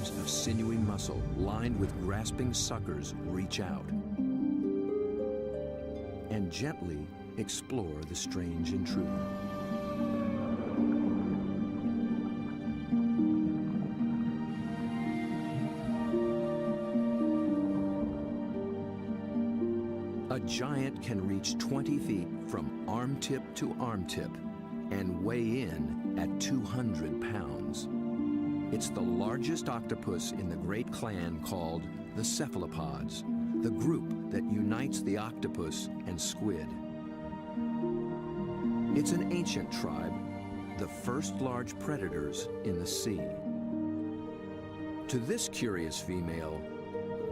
waves of sinewy muscle lined with grasping suckers reach out and gently explore the strange intruder. A giant can reach 20 feet from arm tip to arm tip and weigh in at 200 pounds. It's the largest octopus in the great clan called the cephalopods, the group that unites the octopus and squid. It's an ancient tribe, the first large predators in the sea. To this curious female,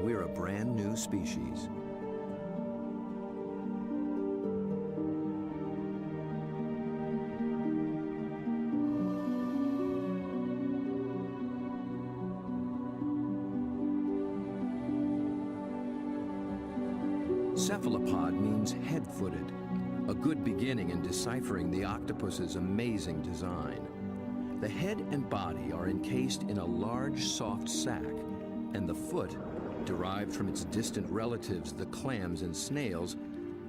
we're a brand new species. Cephalopod means head-footed, a good beginning in deciphering the octopus's amazing design. The head and body are encased in a large, soft sac, and the foot, derived from its distant relatives, the clams and snails,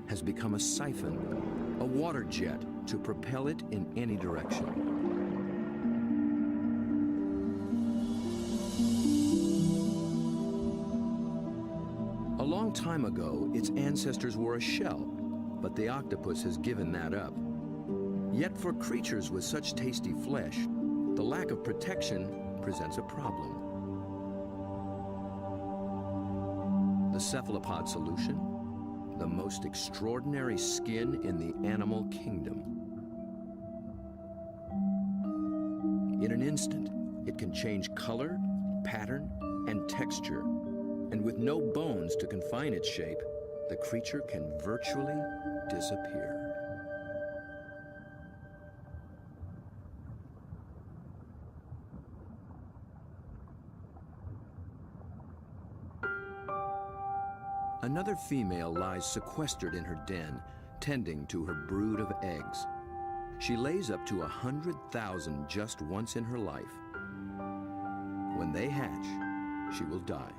has become a siphon, a water jet to propel it in any direction. A long time ago, its ancestors were a shell, but the octopus has given that up. Yet for creatures with such tasty flesh, the lack of protection presents a problem. The cephalopod solution? The most extraordinary skin in the animal kingdom. In an instant, it can change color, pattern, and texture. And with no bones to confine its shape, the creature can virtually disappear. Another female lies sequestered in her den, tending to her brood of eggs. She lays up to 100,000 just once in her life. When they hatch, she will die.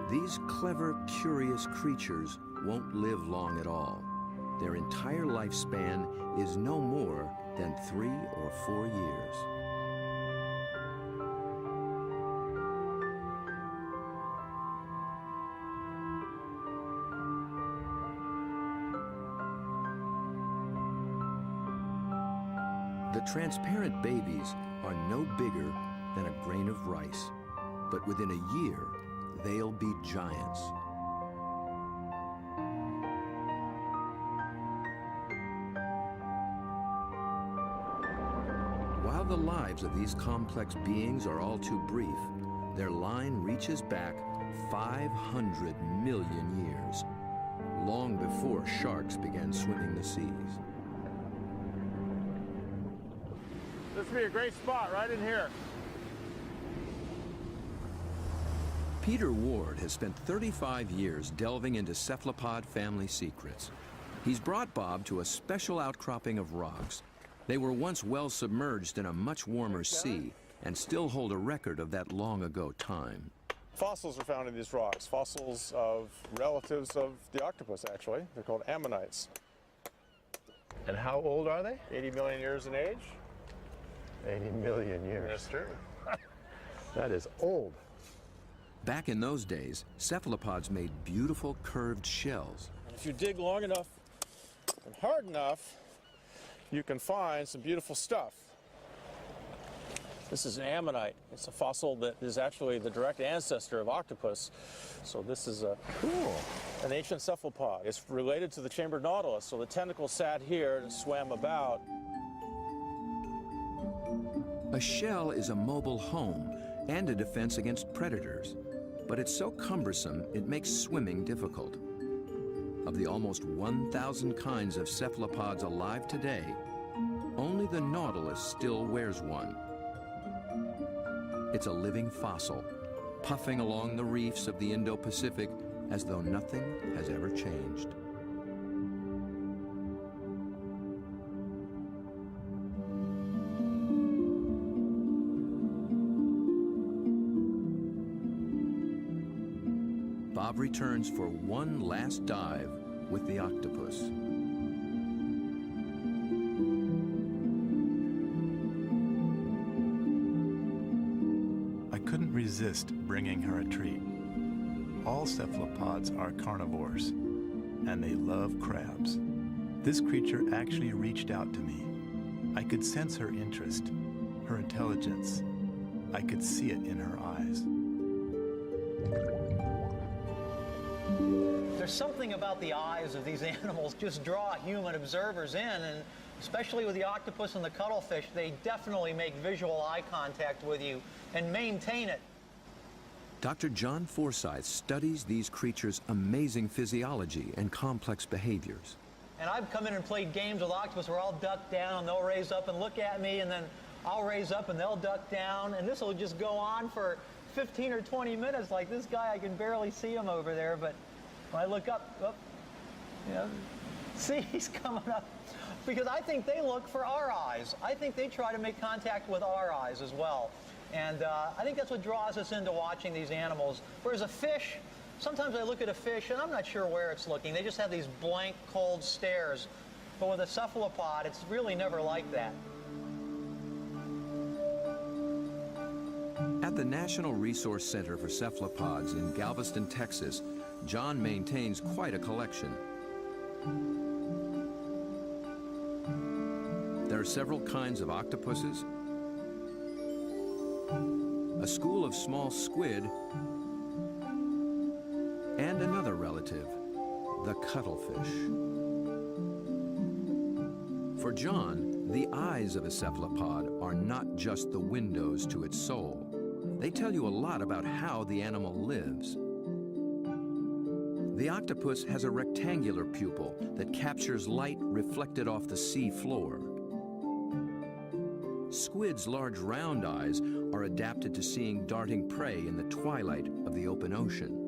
These clever, curious creatures won't live long at all. Their entire lifespan is no more than 3 or 4 years. The transparent babies are no bigger than a grain of rice, but within a year, they'll be giants. While the lives of these complex beings are all too brief, their line reaches back 500 million years, long before sharks began swimming the seas. This would be a great spot right in here. Peter Ward has spent 35 years delving into cephalopod family secrets. He's brought Bob to a special outcropping of rocks. They were once well submerged in a much warmer sea and still hold a record of that long ago time. Fossils are found in these rocks, fossils of relatives of the octopus, actually. They're called ammonites. And how old are they? 80 million years in age. 80 million years. That's true. That is old. Back in those days, cephalopods made beautiful curved shells. If you dig long enough and hard enough, you can find some beautiful stuff. This is an ammonite. It's a fossil that is actually the direct ancestor of octopus. So this is an ancient cephalopod. It's related to the chambered nautilus. So the tentacles sat here and swam about. A shell is a mobile home and a defense against predators, but it's so cumbersome it makes swimming difficult. Of the almost 1,000 kinds of cephalopods alive today, only the nautilus still wears one. It's a living fossil, puffing along the reefs of the Indo-Pacific as though nothing has ever changed. Bob returns for one last dive with the octopus. I couldn't resist bringing her a treat. All cephalopods are carnivores, and they love crabs. This creature actually reached out to me. I could sense her interest, her intelligence. I could see it in her eyes. There's something about the eyes of these animals just draw human observers in, and especially with the octopus and the cuttlefish, they definitely make visual eye contact with you and maintain it. Dr. John Forsyth studies these creatures' amazing physiology and complex behaviors. And I've come in and played games with octopus where I'll duck down and they'll raise up and look at me, and then I'll raise up and they'll duck down, and this will just go on for 15 or 20 minutes. Like this guy, I can barely see him over there, but when I look up, oh, you know, see, he's coming up. Because I think they look for our eyes. I think they try to make contact with our eyes as well. And I think that's what draws us into watching these animals. Whereas a fish, sometimes I look at a fish and I'm not sure where it's looking. They just have these blank, cold stares. But with a cephalopod, it's really never like that. At the National Resource Center for Cephalopods in Galveston, Texas, John maintains quite a collection. There are several kinds of octopuses, a school of small squid, and another relative, the cuttlefish. For John, the eyes of a cephalopod are not just the windows to its soul. They tell you a lot about how the animal lives. The octopus has a rectangular pupil that captures light reflected off the sea floor. Squid's large round eyes are adapted to seeing darting prey in the twilight of the open ocean.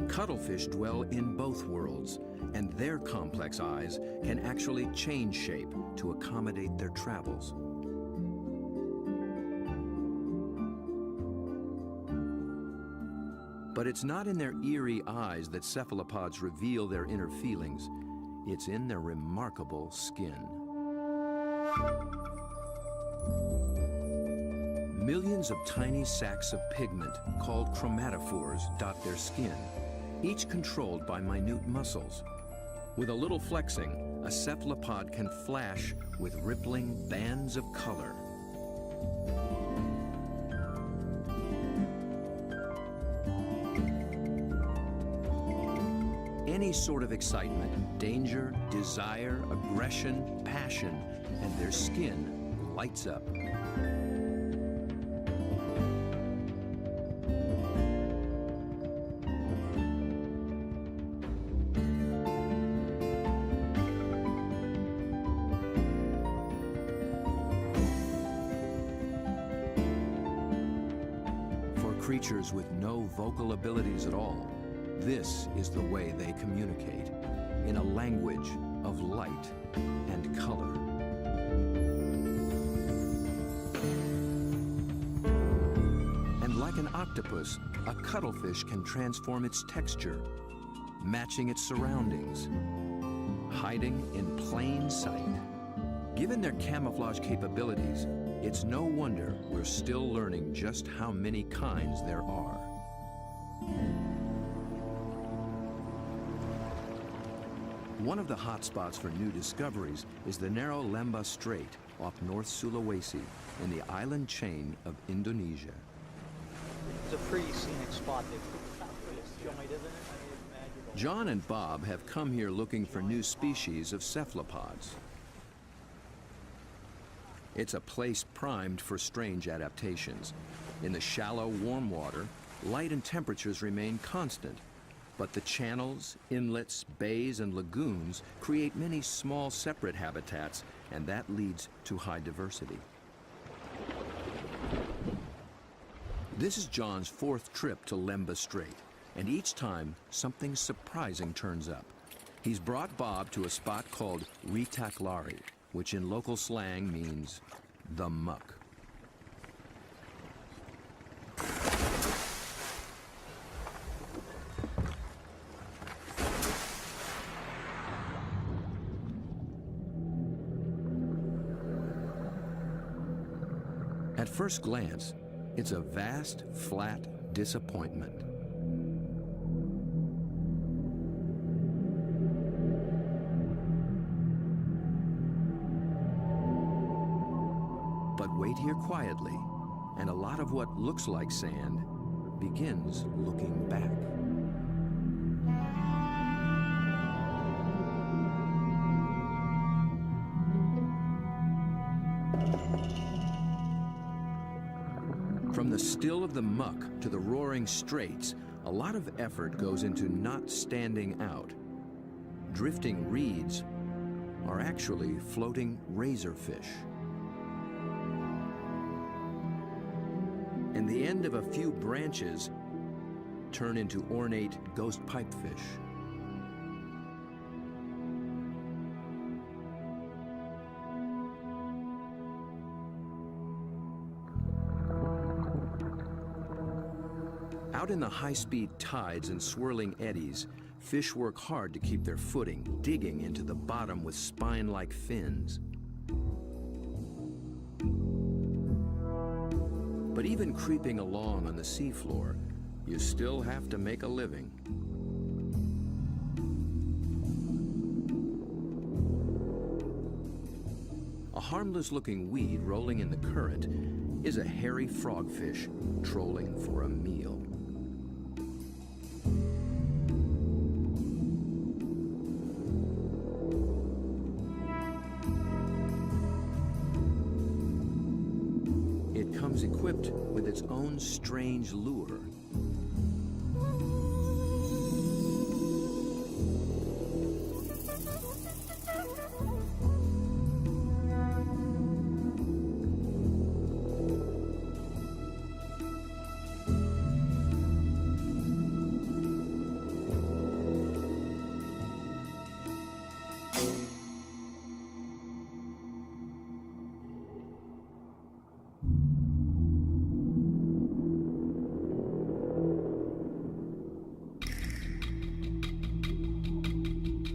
Cuttlefish dwell in both worlds, and their complex eyes can actually change shape to accommodate their travels. But it's not in their eerie eyes that cephalopods reveal their inner feelings. It's in their remarkable skin. Millions of tiny sacs of pigment, called chromatophores, dot their skin, each controlled by minute muscles. With a little flexing, a cephalopod can flash with rippling bands of color. Any sort of excitement, danger, desire, aggression, passion, and their skin lights up. For creatures with no vocal abilities at all, this is the way they communicate, in a language of light and color. And like an octopus, a cuttlefish can transform its texture, matching its surroundings, hiding in plain sight. Given their camouflage capabilities, it's no wonder we're still learning just how many kinds there are. One of the hotspots for new discoveries is the narrow Lembah Strait off North Sulawesi in the island chain of Indonesia. It's a pretty scenic spot. They put out this joint, isn't it? John and Bob have come here looking for new species of cephalopods. It's a place primed for strange adaptations. In the shallow, warm water, light and temperatures remain constant. But the channels, inlets, bays, and lagoons create many small separate habitats, and that leads to high diversity. This is John's fourth trip to Lembah Strait, and each time something surprising turns up. He's brought Bob to a spot called Ritaklari, which in local slang means the muck. At first glance, it's a vast, flat disappointment. But wait here quietly, and a lot of what looks like sand begins looking back. From the still of the muck to the roaring straits, a lot of effort goes into not standing out. Drifting reeds are actually floating razorfish. And the end of a few branches turn into ornate ghost pipefish. Out in the high-speed tides and swirling eddies, fish work hard to keep their footing, digging into the bottom with spine-like fins. But even creeping along on the seafloor, you still have to make a living. A harmless-looking weed rolling in the current is a hairy frogfish trolling for a meal. It comes equipped with its own strange lure.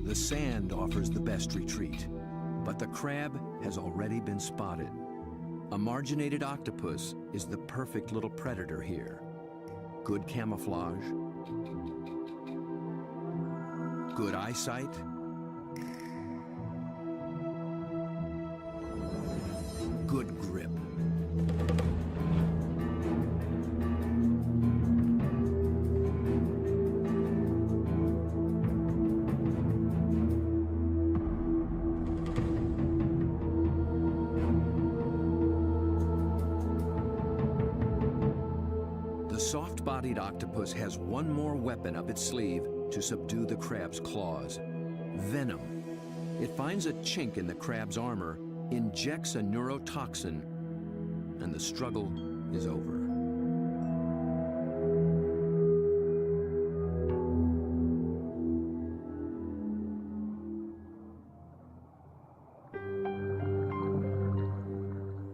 The sand offers the best retreat, but the crab has already been spotted. A marginated octopus is the perfect little predator here. Good camouflage, good eyesight, good grip. The soft-bodied octopus has one more weapon up its sleeve to subdue the crab's claws: venom. It finds a chink in the crab's armor, injects a neurotoxin, and the struggle is over.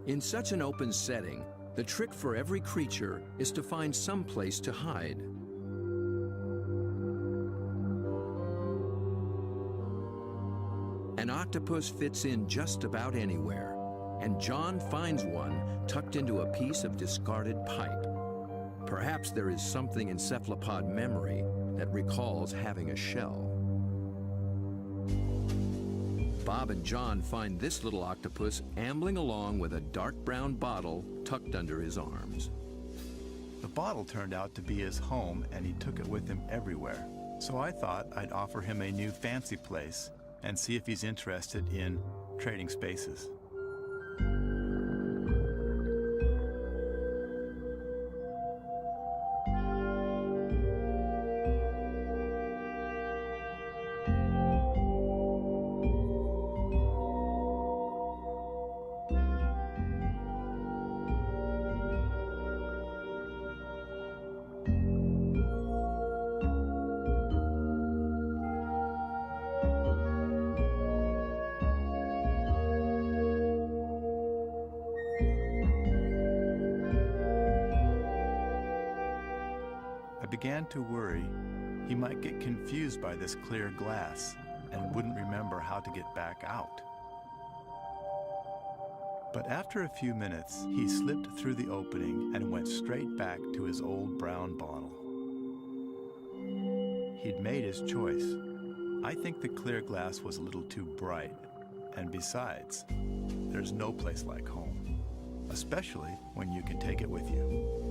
In such an open setting, the trick for every creature is to find some place to hide. An octopus fits in just about anywhere, and John finds one tucked into a piece of discarded pipe. Perhaps there is something in cephalopod memory that recalls having a shell. Bob and John find this little octopus ambling along with a dark brown bottle tucked under his arms. The bottle turned out to be his home, and he took it with him everywhere. So I thought I'd offer him a new fancy place and see if he's interested in trading spaces. I began to worry he might get confused by this clear glass and wouldn't remember how to get back out. But after a few minutes, he slipped through the opening and went straight back to his old brown bottle. He'd made his choice. I think the clear glass was a little too bright. And besides, there's no place like home, especially when you can take it with you.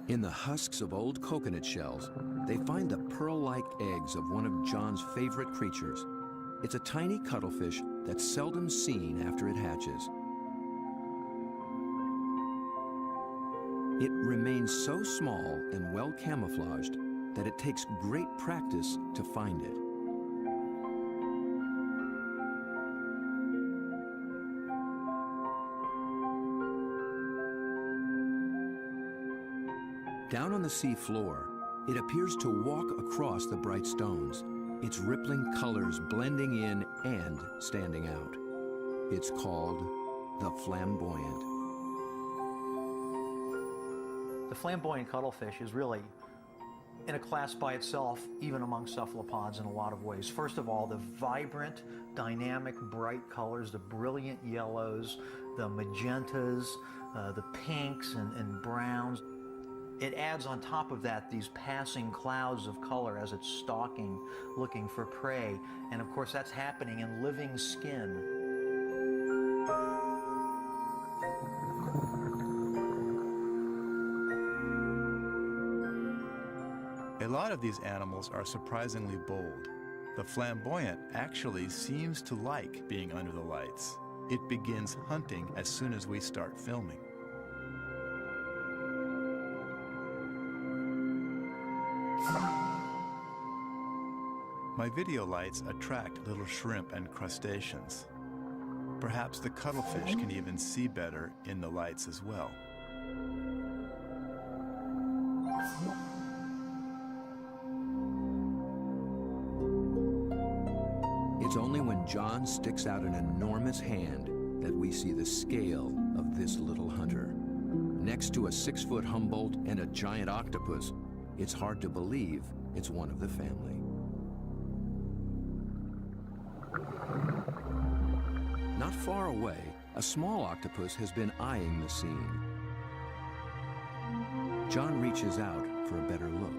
In the husks of old coconut shells, they find the pearl-like eggs of one of John's favorite creatures. It's a tiny cuttlefish that's seldom seen after it hatches. It remains so small and well camouflaged that it takes great practice to find it. Down on the sea floor, it appears to walk across the bright stones, its rippling colors blending in and standing out. It's called the flamboyant. The flamboyant cuttlefish is really in a class by itself, even among cephalopods in a lot of ways. First of all, the vibrant, dynamic, bright colors, the brilliant yellows, the magentas, the pinks and browns. It adds on top of that these passing clouds of color as it's stalking, looking for prey. And of course, that's happening in living skin. A lot of these animals are surprisingly bold. The flamboyant actually seems to like being under the lights. It begins hunting as soon as we start filming. My video lights attract little shrimp and crustaceans. Perhaps the cuttlefish can even see better in the lights as well. It's only when John sticks out an enormous hand that we see the scale of this little hunter. Next to a 6-foot Humboldt and a giant octopus, it's hard to believe it's one of the family. Not far away, a small octopus has been eyeing the scene. John reaches out for a better look.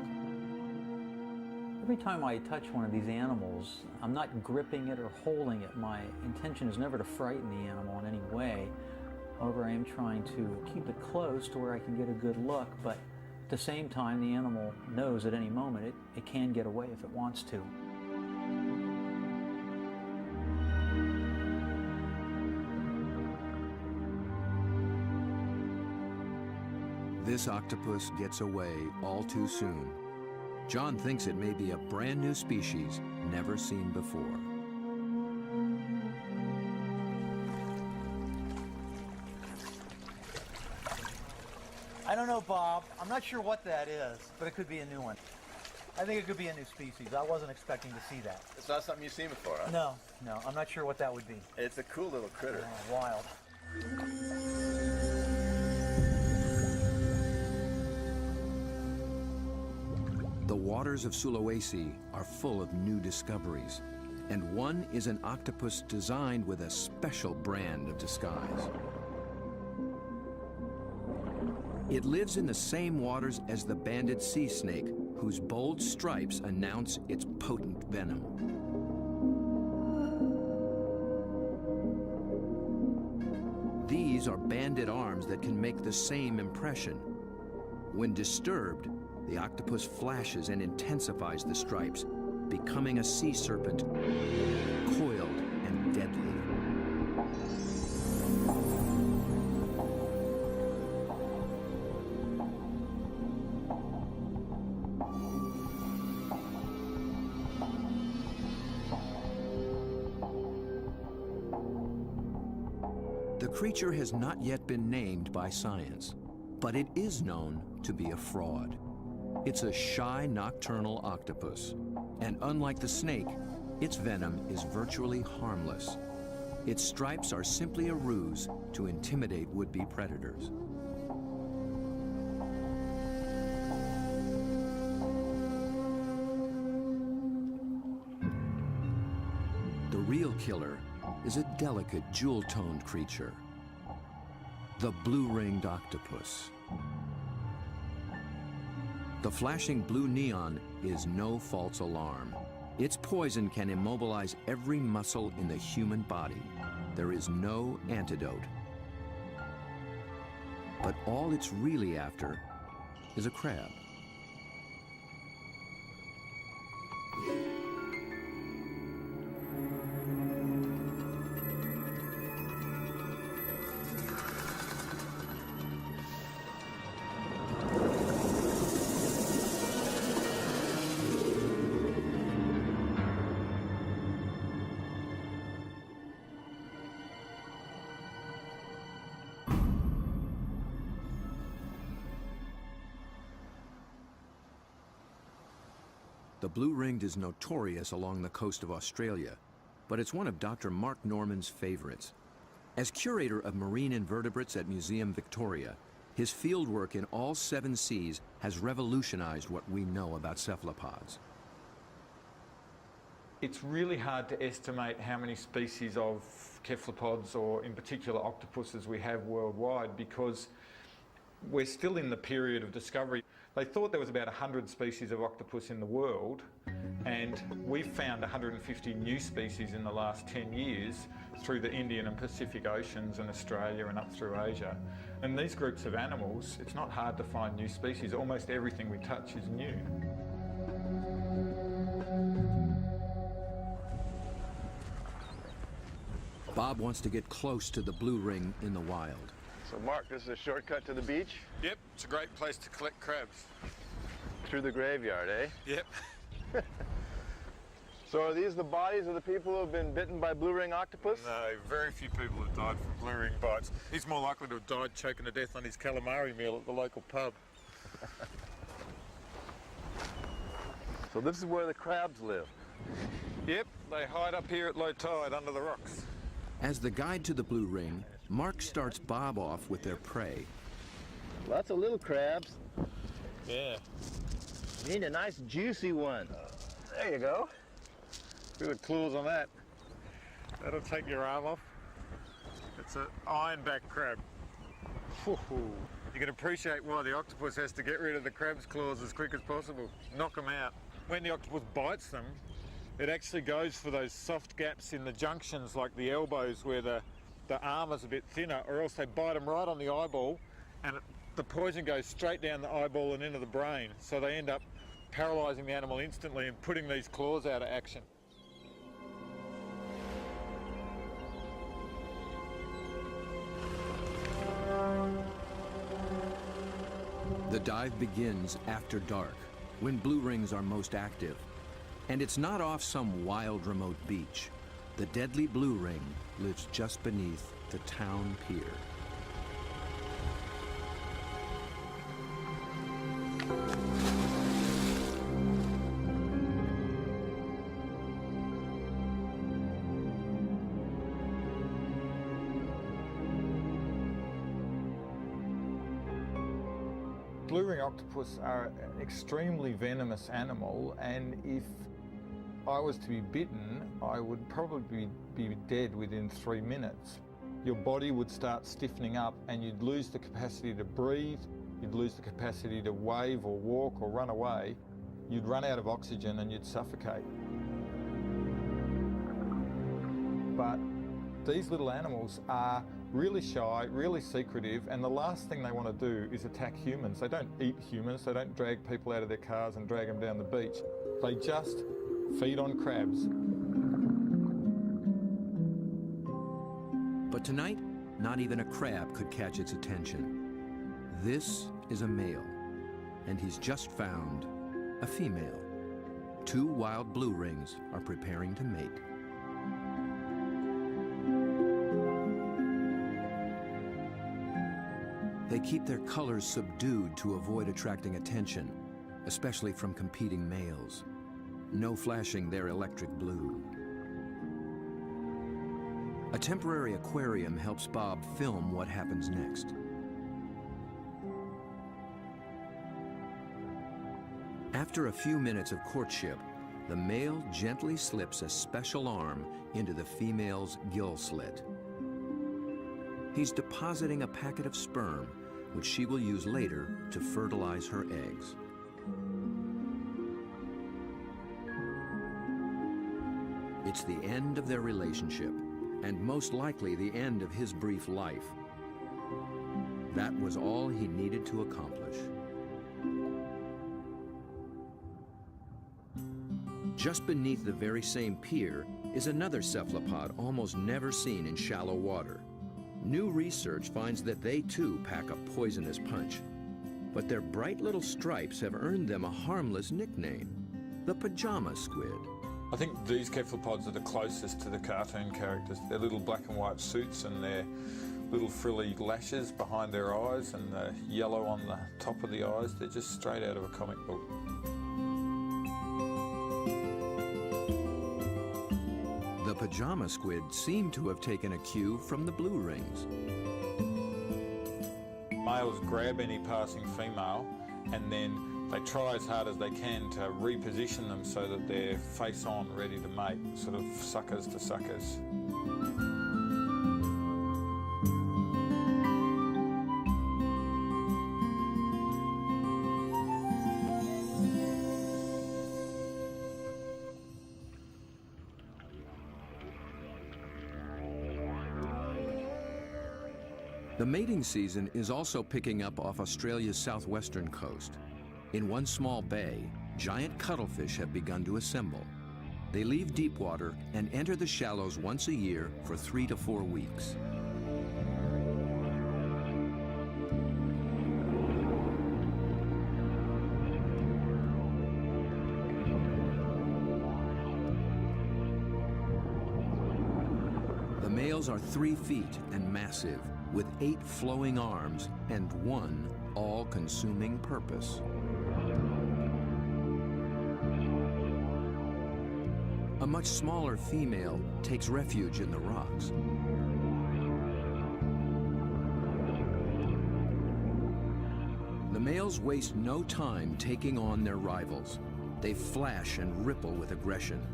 Every time I touch one of these animals, I'm not gripping it or holding it. My intention is never to frighten the animal in any way. However, I am trying to keep it close to where I can get a good look, but at the same time, the animal knows at any moment it can get away if it wants to. This octopus gets away all too soon. John thinks it may be a brand new species never seen before. I don't know, Bob. I'm not sure what that is, but it could be a new one. I think it could be a new species. I wasn't expecting to see that. It's not something you've seen before, huh? No, I'm not sure what that would be. It's a cool little critter. Oh, wild. The waters of Sulawesi are full of new discoveries, and one is an octopus designed with a special brand of disguise. It lives in the same waters as the banded sea snake, whose bold stripes announce its potent venom. These are banded arms that can make the same impression. When disturbed, the octopus flashes and intensifies the stripes, becoming a sea serpent, coiled and deadly. The creature has not yet been named by science, but it is known to be a fraud. It's a shy nocturnal octopus, and unlike the snake, its venom is virtually harmless. its stripes are simply a ruse to intimidate would-be predators. The real killer is a delicate, jewel-toned creature, the blue-ringed octopus. The flashing blue neon is no false alarm. Its poison can immobilize every muscle in the human body. There is no antidote. But all it's really after is a crab. The blue-ringed is notorious along the coast of Australia, but it's one of Dr. Mark Norman's favorites. As curator of marine invertebrates at Museum Victoria, his fieldwork in all 7 seas has revolutionized what we know about cephalopods. It's really hard to estimate how many species of cephalopods, or in particular octopuses, we have worldwide, because we're still in the period of discovery. They thought there was about 100 species of octopus in the world, and we've found 150 new species in the last 10 years through the Indian and Pacific Oceans and Australia and up through Asia. And these groups of animals, it's not hard to find new species. Almost everything we touch is new. Bob wants to get close to the blue ring in the wild. So Mark, this is a shortcut to the beach? Yep, it's a great place to collect crabs. Through the graveyard, eh? Yep. So are these the bodies of the people who have been bitten by blue ring octopus? No, very few people have died from blue ring bites. He's more likely to have died choking to death on his calamari meal at the local pub. So this is where the crabs live. Yep, they hide up here at low tide under the rocks. As the guide to the blue ring, Mark starts Bob off with their prey. Lots of little crabs. Yeah. You need a nice juicy one. There you go. Look at the claws on that. That'll take your arm off. It's an ironback crab. You can appreciate why the octopus has to get rid of the crab's claws as quick as possible. Knock them out. When the octopus bites them, it actually goes for those soft gaps in the junctions, like the elbows where the arm is a bit thinner, or else they bite them right on the eyeball, and the poison goes straight down the eyeball and into the brain. So they end up paralysing the animal instantly and putting these claws out of action. The dive begins after dark, when blue rings are most active. And it's not off some wild, remote beach. The deadly blue ring lives just beneath the town pier. Blue ring octopus are an extremely venomous animal, and if I was to be bitten, I would probably be dead within 3 minutes. Your body would start stiffening up and you'd lose the capacity to breathe, you'd lose the capacity to wave or walk or run away, you'd run out of oxygen and you'd suffocate. But these little animals are really shy, really secretive, and the last thing they want to do is attack humans. They don't eat humans, they don't drag people out of their cars and drag them down the beach. They just feed on crabs. But tonight, not even a crab could catch its attention. This is a male, and he's just found a female. 2 wild blue rings are preparing to mate. They keep their colors subdued to avoid attracting attention, especially from competing males. No flashing their electric blue. A temporary aquarium helps Bob film what happens next. After a few minutes of courtship, the male gently slips a special arm into the female's gill slit. He's depositing a packet of sperm, which she will use later to fertilize her eggs. It's the end of their relationship, and most likely the end of his brief life. That was all he needed to accomplish. Just beneath the very same pier is another cephalopod almost never seen in shallow water. New research finds that they too pack a poisonous punch. But their bright little stripes have earned them a harmless nickname, the pajama squid. I think these cephalopods are the closest to the cartoon characters. Their little black and white suits and their little frilly lashes behind their eyes and the yellow on the top of the eyes, they're just straight out of a comic book. The pajama squid seem to have taken a cue from the blue rings. Males grab any passing female and then they try as hard as they can to reposition them so that they're face on, ready to mate, sort of suckers to suckers. The mating season is also picking up off Australia's southwestern coast. In one small bay, giant cuttlefish have begun to assemble. They leave deep water and enter the shallows once a year for 3 to 4 weeks. The males are 3 feet and massive, with 8 flowing arms and one all-consuming purpose. A much smaller female takes refuge in the rocks. The males waste no time taking on their rivals. They flash and ripple with aggression.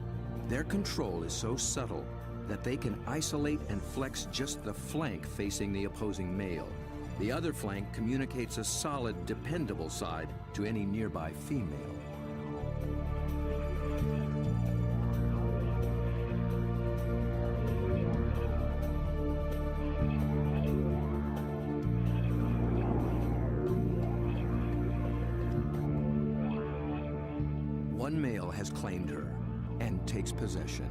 Their control is so subtle that they can isolate and flex just the flank facing the opposing male. The other flank communicates a solid, dependable side to any nearby female. One male has claimed her and takes possession.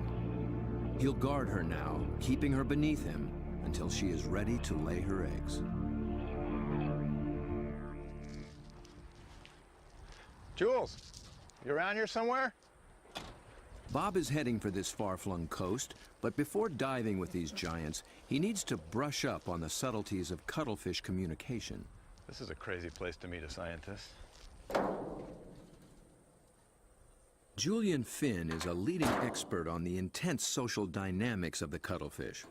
He'll guard her now, keeping her beneath him until she is ready to lay her eggs. Jules, you around here somewhere? Bob is heading for this far-flung coast, but before diving with these giants, he needs to brush up on the subtleties of cuttlefish communication. This is a crazy place to meet a scientist. Julian Finn is a leading expert on the intense social dynamics of the cuttlefish.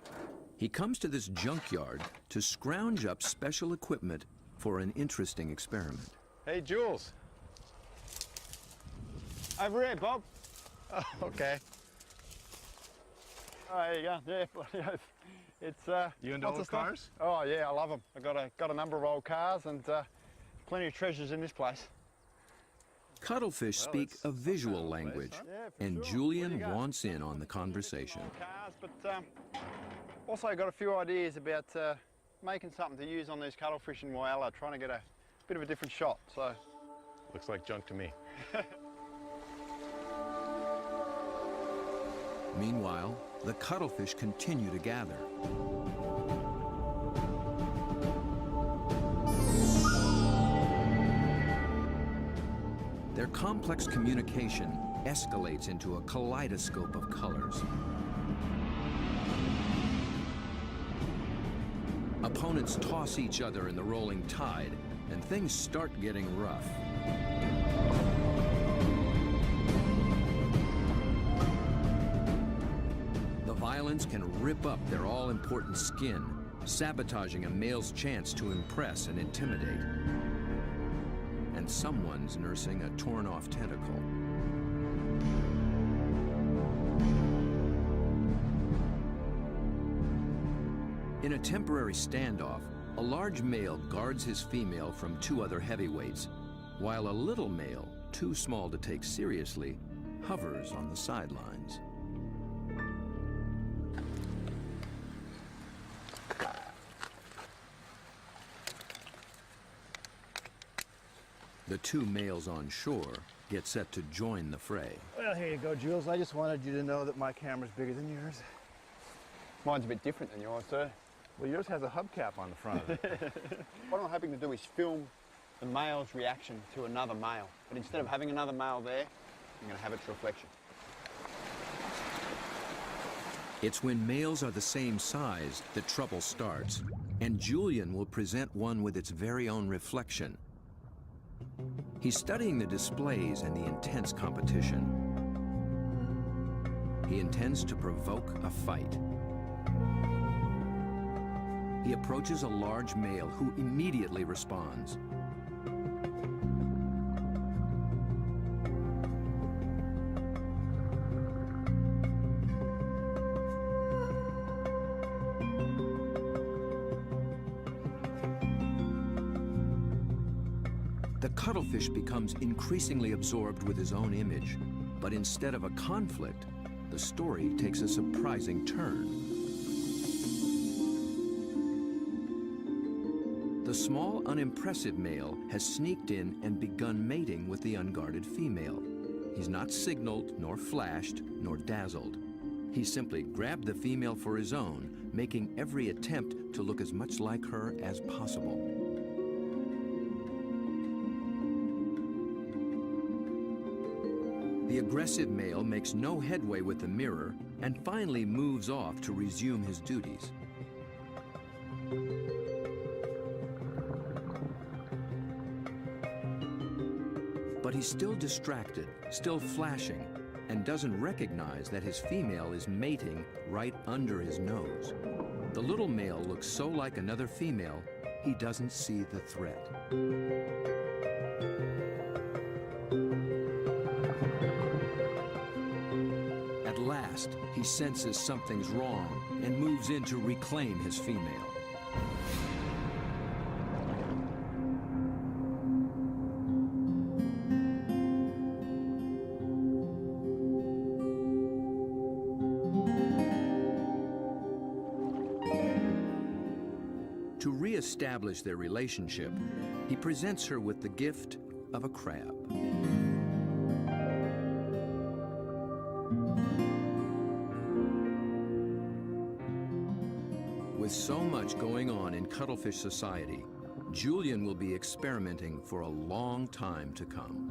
He comes to this junkyard to scrounge up special equipment for an interesting experiment. Hey, Jules. Over here, Bob. Oh, okay. Oh, there you go. Yeah, it's You into old cars? Oh yeah, I love them. I got a number of old cars and plenty of treasures in this place. Cuttlefish speak a visual language, Yeah, for and sure. Julian Where do you go? wants in on the conversation. Cars, but also got a few ideas about making something to use on these cuttlefish in Whyalla, trying to get a bit of a different shot. So looks like junk to me. Meanwhile, the cuttlefish continue to gather. Their complex communication escalates into a kaleidoscope of colors. Opponents toss each other in the rolling tide, and things start getting rough. The violence can rip up their all-important skin, sabotaging a male's chance to impress and intimidate. And someone's nursing a torn-off tentacle. In a temporary standoff, a large male guards his female from two other heavyweights, while a little male, too small to take seriously, hovers on the sidelines. The two males on shore get set to join the fray. Well, here you go, Jules. I just wanted you to know that my camera's bigger than yours. Mine's a bit different than yours, sir. Well, yours has a hubcap on the front of it. What I'm hoping to do is film the male's reaction to another male. But instead of having another male there, I'm going to have its reflection. It's when males are the same size that trouble starts, and Julian will present one with its very own reflection. He's studying the displays and the intense competition. He intends to provoke a fight. He approaches a large male who immediately responds. The cuttlefish becomes increasingly absorbed with his own image, but instead of a conflict, the story takes a surprising turn. The small, unimpressive male has sneaked in and begun mating with the unguarded female. He's not signaled, nor flashed, nor dazzled. He simply grabbed the female for his own, making every attempt to look as much like her as possible. The aggressive male makes no headway with the mirror and finally moves off to resume his duties. But he's still distracted, still flashing, and doesn't recognize that his female is mating right under his nose. The little male looks so like another female, he doesn't see the threat. At last, he senses something's wrong and moves in to reclaim his female. To re-establish their relationship, he presents her with the gift of a crab. With so much going on in cuttlefish society, Julian will be experimenting for a long time to come.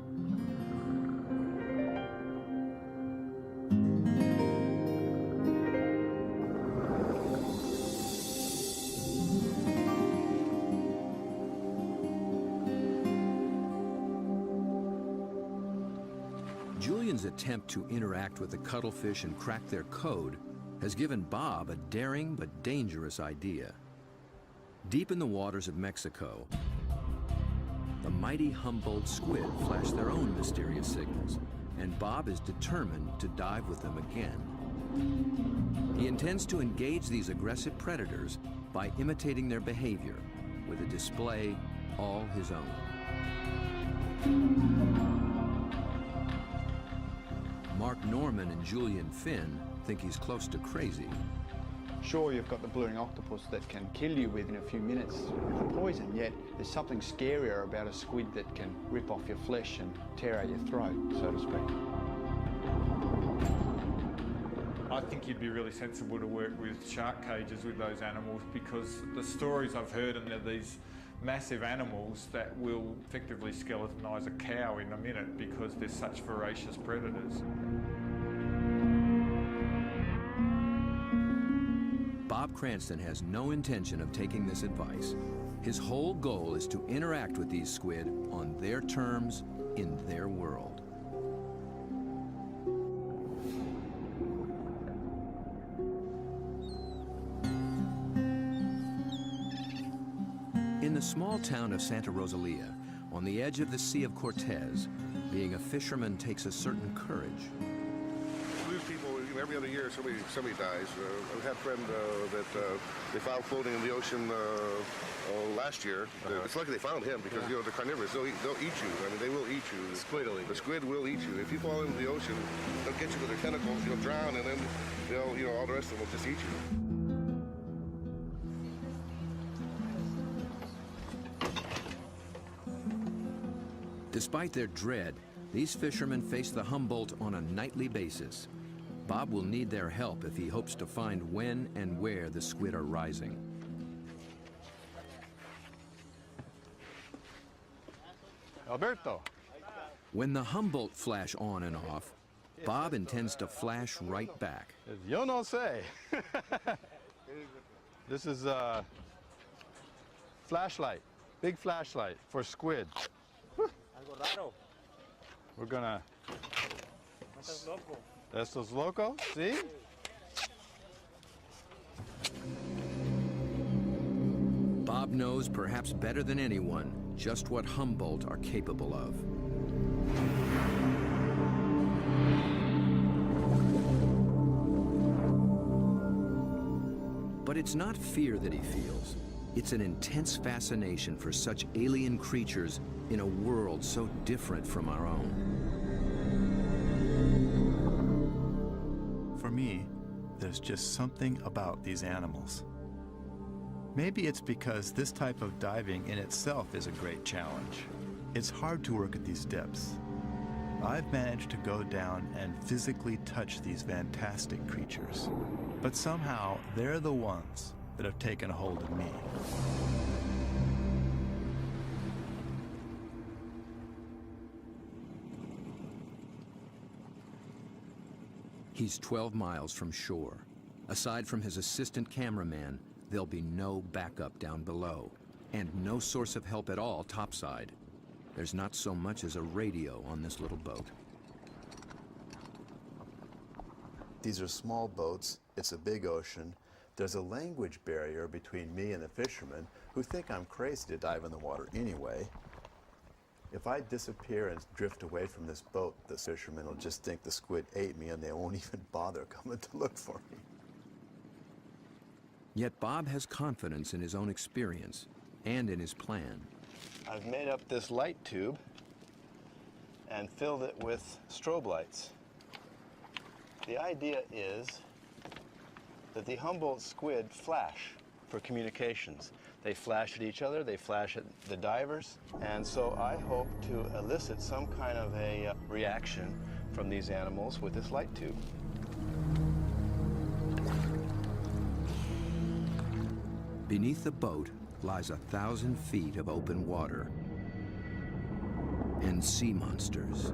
Julian's attempt to interact with the cuttlefish and crack their code has given Bob a daring but dangerous idea. Deep in the waters of Mexico, the mighty Humboldt squid flash their own mysterious signals, and Bob is determined to dive with them again. He intends to engage these aggressive predators by imitating their behavior with a display all his own. Mark Norman and Julian Finn think he's close to crazy. Sure, you've got the blue-ring octopus that can kill you within a few minutes with poison, yet there's something scarier about a squid that can rip off your flesh and tear out your throat, so to speak. I think you'd be really sensible to work with shark cages with those animals, because the stories I've heard, and they're these massive animals that will effectively skeletonise a cow in a minute because they're such voracious predators. Bob Cranston has no intention of taking this advice. His whole goal is to interact with these squid on their terms, in their world. Well, 1 the small town of Santa Rosalia, on the edge of the Sea of Cortez, being a fisherman takes a certain courage. Lose people, every other year somebody dies. I've had a friend that they found floating in the ocean last year. It's lucky they found him because they're carnivorous. They'll eat you. I mean, they will eat you. The squid will eat you. The squid will eat you. If you fall into the ocean, they'll get you with their tentacles. You'll drown, and then they'll, all the rest of them will just eat you. Despite their dread, these fishermen face the Humboldt on a nightly basis. Bob will need their help if he hopes to find when and where the squid are rising. Alberto. When the Humboldt flash on and off, Bob intends to flash right back. Yo no sé. This is a flashlight, big flashlight for squid. We're gonna... Estos locos, see? Bob knows, perhaps better than anyone, just what Humboldt are capable of. But it's not fear that he feels. It's an intense fascination for such alien creatures in a world so different from our own. For me, there's just something about these animals. Maybe it's because this type of diving in itself is a great challenge. It's hard to work at these depths. I've managed to go down and physically touch these fantastic creatures, but somehow they're the ones that have taken a hold of me. He's 12 miles from shore. Aside from his assistant cameraman, there'll be no backup down below, and no source of help at all topside. There's not so much as a radio on this little boat. These are small boats. It's a big ocean. There's a language barrier between me and the fishermen who think I'm crazy to dive in the water anyway. If I disappear and drift away from this boat, the fishermen will just think the squid ate me and they won't even bother coming to look for me. Yet Bob has confidence in his own experience and in his plan. I've made up this light tube and filled it with strobe lights. The idea is that the Humboldt squid flash for communications. They flash at each other, they flash at the divers, and so I hope to elicit some kind of a reaction from these animals with this light tube. Beneath the boat lies 1,000 feet of open water and sea monsters.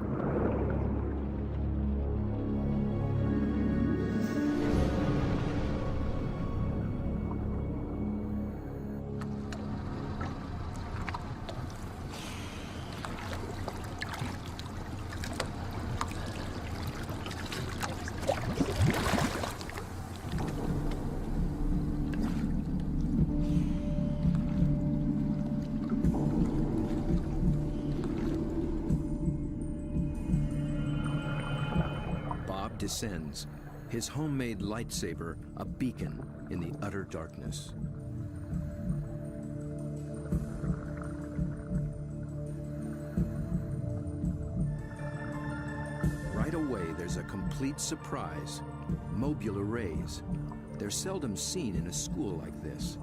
Descends, his homemade lightsaber a beacon in the utter darkness. Right away, there's a complete surprise. Mobile arrays. They're seldom seen in a school like this.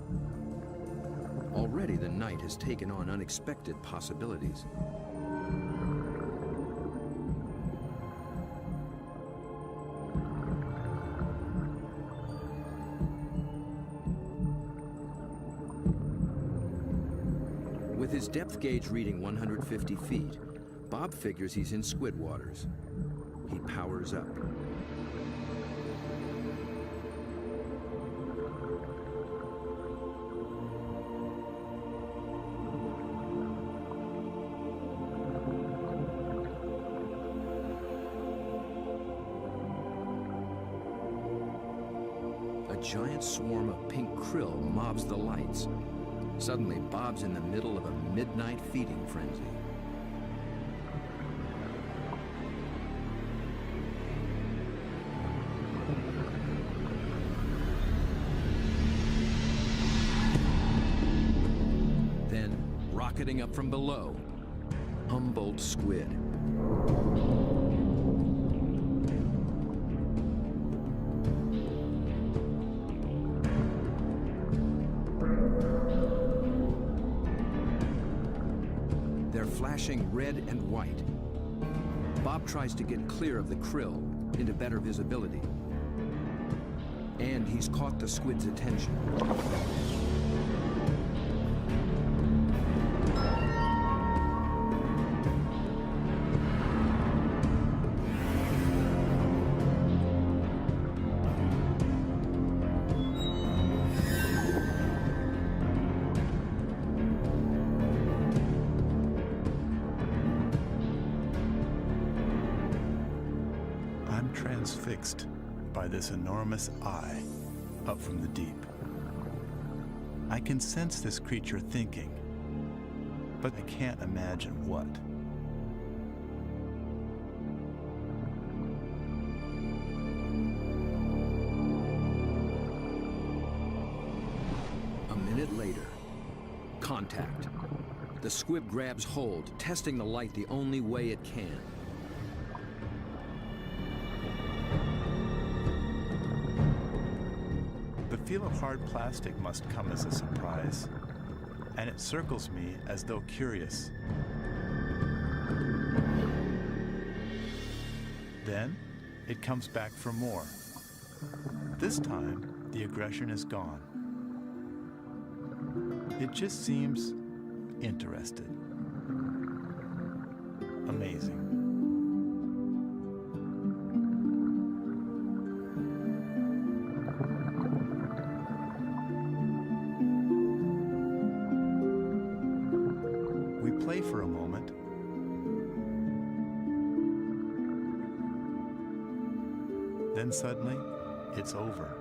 Already the night has taken on unexpected possibilities. With his depth gauge reading 150 feet, Bob figures he's in squid waters. He powers up. A giant swarm of pink krill mobs the lights. Suddenly, Bob's in the middle of a midnight feeding frenzy. Then, rocketing up from below, Humboldt squid. They're flashing red and white. Bob tries to get clear of the krill into better visibility. And he's caught the squid's attention. I'm transfixed by this enormous eye up from the deep. I can sense this creature thinking, but I can't imagine what. A minute later, contact. The squid grabs hold, testing the light the only way it can. The feel of hard plastic must come as a surprise, and it circles me as though curious. Then, it comes back for more. This time, the aggression is gone. It just seems interested. Amazing. We play for a moment. Then suddenly, it's over.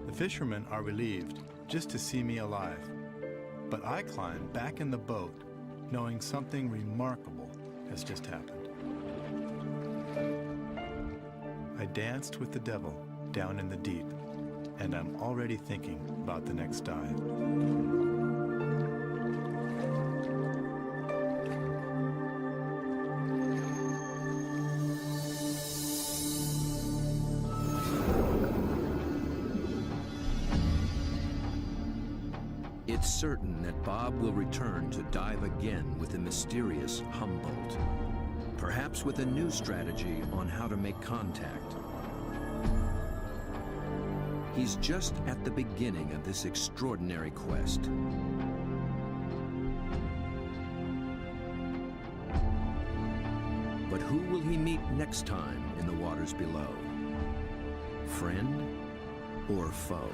The fishermen are relieved just to see me alive, but I climb back in the boat knowing something remarkable has just happened. I danced with the devil down in the deep, and I'm already thinking about the next dive. It's certain that Bob will return to dive again with the mysterious Humboldt, perhaps with a new strategy on how to make contact. He's just at the beginning of this extraordinary quest. But who will he meet next time in the waters below? Friend or foe?